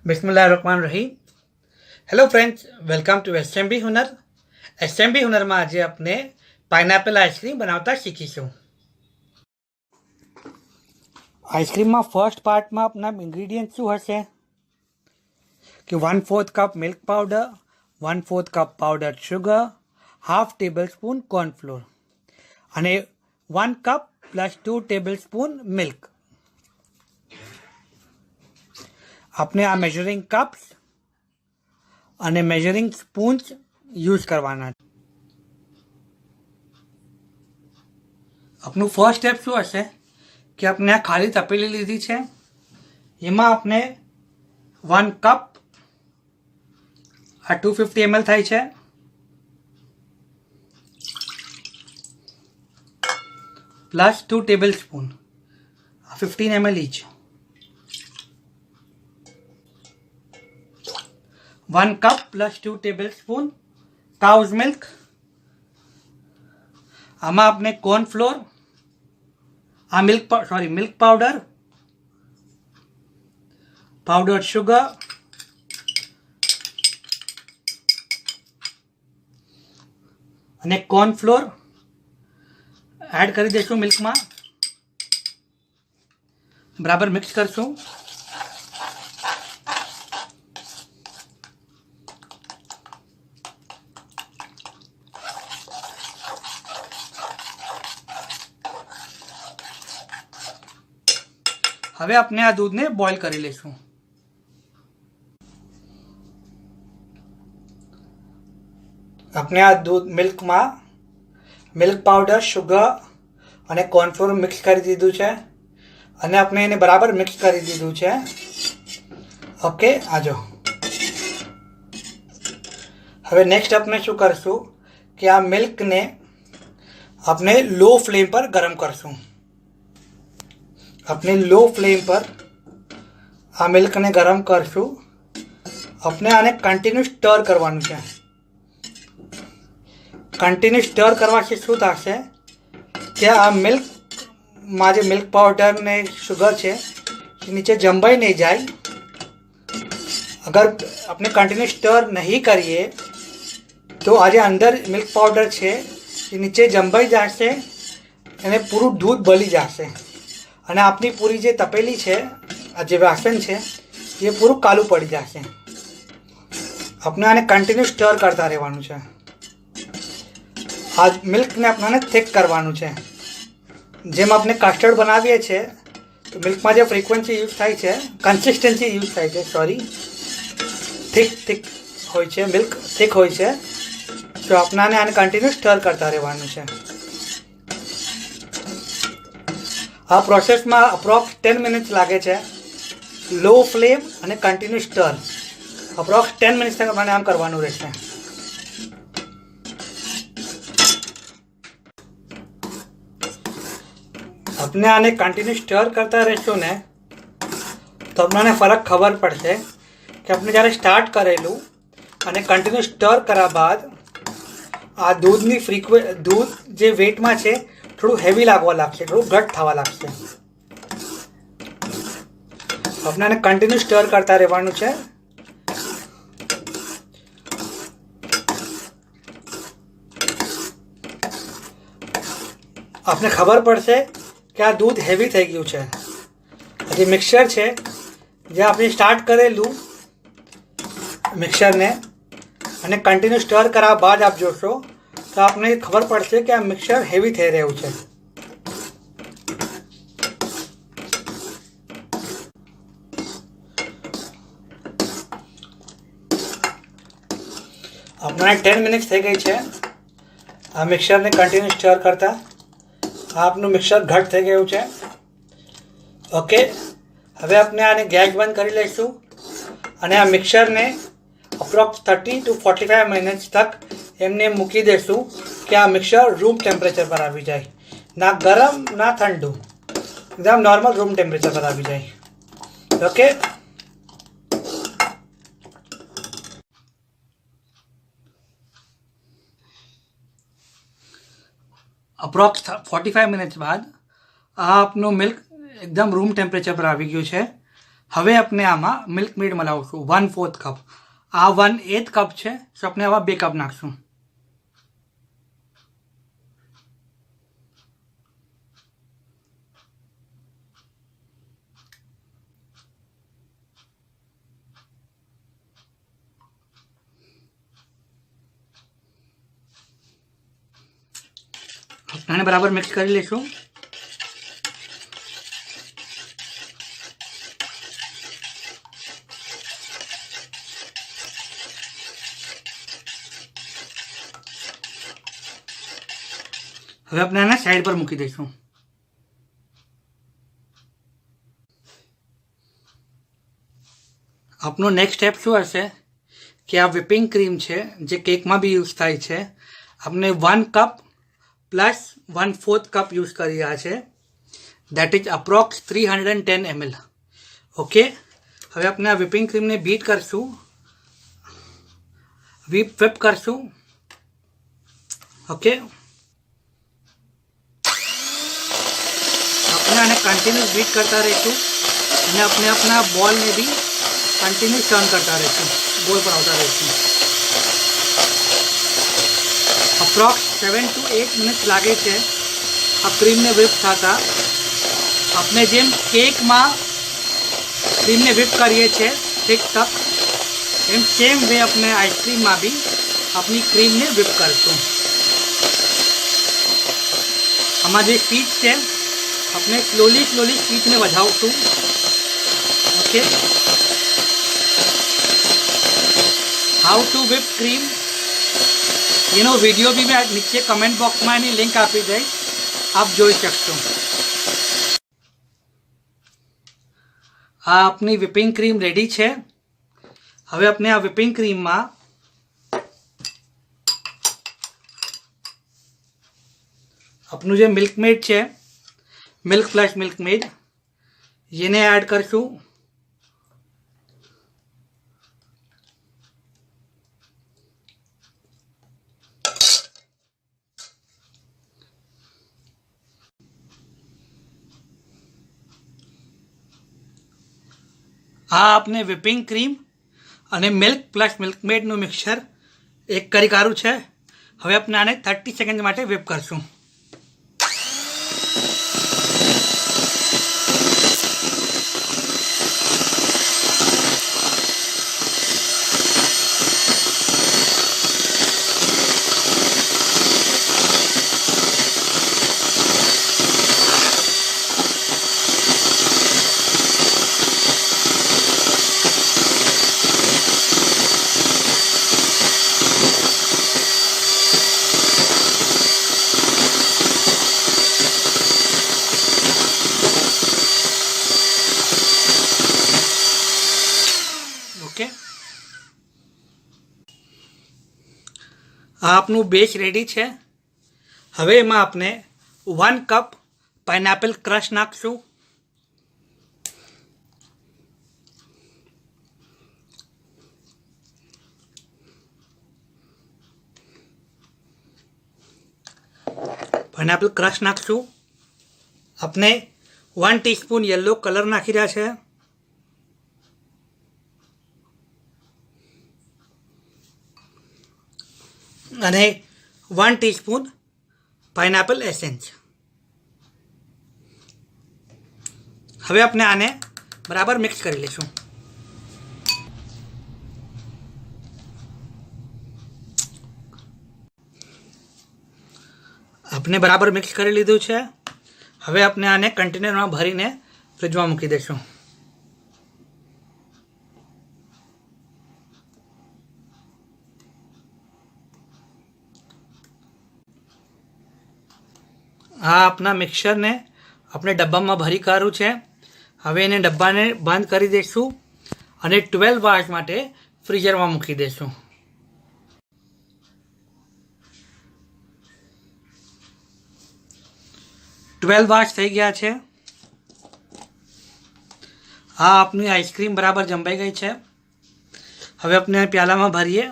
बिस्मिल्लाहिर्रहमानिर्रहीम। Hello friends, welcome to SMB Hunar. SMB Hunar में आज आपने पाइनएपल आइसक्रीम बनावता શીખીશું। आइसक्रीम में फर्स्ट पार्ट में अपना इंग्रेडिएंट शू हशे कि 1/4 cup milk powder, 1/4 cup powder sugar, half table spoon cornflour અને 1 cup plus 2 table spoon milk. આપણે આ મેઝરિંગ કપ્સ અને મેઝરિંગ સ્પૂન્સ યુઝ કરવાના। આપનું ફર્સ્ટ સ્ટેપ શું હશે કે આપણે આ ખાલી તપેલી લીધી છે, એમાં આપણે 1 કપ આ 250 ml થાય છે plus 2 tablespoon 15 ml each, 1 cup plus 2 tablespoon cow's milk. आमा आपने cornflour, milk powder, powder sugar અને कॉर्नफ्लोर एड कर देशू। मिल्क में बराबर मिक्स करशू। हवे अपने आ दूध ने बॉइल कर लेशू। अपने आ दूध मिल्क में मिल्क पाउडर, शुगर અને કોર્નફ્લોર મિક્સ કરી દીધું છે અને આપણે એને બરાબર મિક્સ કરી દીધું છે। ઓકે, આજો હવે નેક્સ્ટ આપણે શું કરશું કે આ મિલ્કને આપણે લો ફ્લેમ પર ગરમ કરશું। આપણે લો ફ્લેમ પર આ મિલ્કને ગરમ કરશું। આપણે આને કન્ટિન્યુ સ્ટર કરવાનું છે। કન્ટિન્યુ સ્ટર કરવાથી શું થશે કે આ મિલ્કમાં જે મિલ્ક પાउडर ને શુગર છે એ નીચે જંબાઈ નહીં જાય। અગર આપણે કન્ટિન્યુ સ્ટર નહીં કરીએ તો આ જે અંદર મિલ્ક પાउडर છે એ નીચે જંબાઈ જશે અને પૂરું દૂધ બળી જશે અને આપણી પૂરી જે તપેલી છે, આ જે વાસણ છે એ પૂરું કાલું પડી જશે। આપણે આને કન્ટિન્યુ સ્ટર કરતા રહેવાનું છે। આ મિલ્કને આપણે થિક કરવાનું છે। જેમ આપણે કસ્ટર્ડ બનાવીએ છીએ તો મિલ્કમાં જે ફ્રીક્વન્સી યુઝ થાય છે, કન્સિસ્ટન્સી યુઝ થાય છે, થિક હોય છે, મિલ્ક થિક હોય છે, તો આપણાને આને કન્ટિન્યુ સ્ટર કરતા રહેવાનું છે। આ પ્રોસેસમાં અપ્રોક્સ 10 મિનિટ્સ લાગે છે। લો ફ્લેમ અને કન્ટિન્યુ સ્ટર અપ્રોક્સ 10 મિનિટ્સ તક મને આમ કરવાનું રહેશે। अपने आने कंटिन्यू स्टर करता रहेशो ने तो अपने फरक खबर पड़े कि अपने जયારે स्टार्ट करेलू અને कंटिन्यू स्टर करा बाद आ दूधनी दूध जे वेट में है थोड़ू हेवी लागवा लागशे, थोड़ू घट थवा लागशे। अपने आने कंटिन्यू स्टर करता रहेवानुं छे। अपने खबर पड़शे कि आ दूध हेवी थई गयुं छे। जे मिक्सर है जे आपणे स्टार्ट करेलू मिक्सर ने अने कंटिन्यू स्टर करा बाद आप जोशो तो आपने खबर पड़शे कि आ मिक्सर हेवी थई रह्युं छे। अपने 10 मिनिट्स थई गई है आ मिक्सर ने कंटिन्यू स्टर करता। आपनु मिक्सर घट થઈ ગયું છે। ઓકે, હવે આપણે આને ગેસ બંધ કરી લઈશું અને આ મિક્સરને અપ્રોક્સ 30 to 45 મિનિટ્સ તક એમને મૂકી દેશું કે આ મિક્સર રૂમ ટેમ્પરેચર પર આવી જાય, ના ગરમ ના ઠંડુ, એકદમ નોર્મલ રૂમ ટેમ્પરેચર પર આવી જાય। ઓકે, अप्रोक्स 45 मिनट्स बाद आ आपनो मिल्क एकदम रूम टेम्परेचर पर આવી ગયું છે। હવે આપણે આમાં મિલ્ક મેડ મલાવશું 1/4 કપ. આ 1/8 કપ છે, તો આપણે આવા 2 કપ નાખશું. આને બરાબર મિક્સ કરી લઈશું. હવે આપણે આને સાઈડ પર મૂકી દઈશું. આપનો નેક્સ્ટ સ્ટેપ શું હશે કે આ whipping ક્રીમ છે જે કેકમાં બી યુઝ થાય છે, આપણે 1 કપ પ્લસ 1/4 કપ યુઝ કરી રહ્યા છે. That is approx 310 ml. Okay, હવે આપણે આ whipping ક્રીમને બીટ કરશું, whip કરશું. ઓકે, આપણે આને કન્ટિન્યુઅસ બીટ કરતા રહીશું અને આપણે આપણા બોલને બી કન્ટિન્યુઅસ ટર્ન કરતા રહીશું, બોલ પર આવતા રહીશું. અપ્રોક્સ 7 to 8 મિનિટ લાગે છે આ ક્રીમને whip થતા. આપણે જેમ કેકમાં ક્રીમને whip કરીએ છીએ ઠીક તક, એમ સેમ વે આપણે આઈસ્ક્રીમમાં બી આપણી ક્રીમને whip કરશું. આમાં જે સ્પીડ છે આપણે સ્લોલી સ્પીડને વધાવશું. Okay, how to whip cream એનો વિડીયો બી મેં નીચે કમેન્ટ બોક્સમાં એની લિંક આપી દઈશ, આપ જોઈ શકશો. આ આપની whipping ક્રીમ રેડી છે. હવે આપણે આ whipping ક્રીમમાં આપનું જે મિલ્ક મેડ છે, મિલ્ક પ્લસ મિલ્ક મેડ, એને એડ કરશું. આ આપણે whipping ક્રીમ અને મિલ્ક પ્લસ મિલ્ક મેડનું મિક્સર એક કરી કાઢું છે. હવે આપણે આને 30 સેકન્ડ માટે whip કરશું. ઓકે, આ આપનું બેચ રેડી છે. હવે એમાં આપણે 1 કપ પાઇનેપલ ક્રશ નાખશું. પાઇનેપલ ક્રશ નાખશું. આપણે 1 ટીસ્પૂન યલો કલર નાખી રહ્યા છે. અને 1 ટીસ્પૂન પાઇનેપલ એસેન્સ. હવે આપણે આને બરાબર મિક્સ કરી લઈશું. આપણે બરાબર મિક્સ કરી લીધું છે. હવે આપણે આને કન્ટેનરમાં ભરીને ફ્રીજમાં મૂકી દઈશું. આ આપણા મિક્સરને આપણે ડબ્બામાં ભરી કાઢ્યું છે. હવે એને ડબ્બાને બંધ કરી દઈશું અને 12 અવર્સ માટે ફ્રીઝરમાં મૂકી દઈશું. ટ્વેલ્વ અવર્સ થઈ ગયા છે. આ આપની આઈસ્ક્રીમ બરાબર જમાઈ ગઈ છે. હવે આપણે પ્યાલામાં ભરીએ.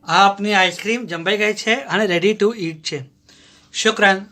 આ આપની આઈસ્ક્રીમ જંબાઈ ગઈ છે અને રેડી ટુ ઈટ છે. શુક્રાન.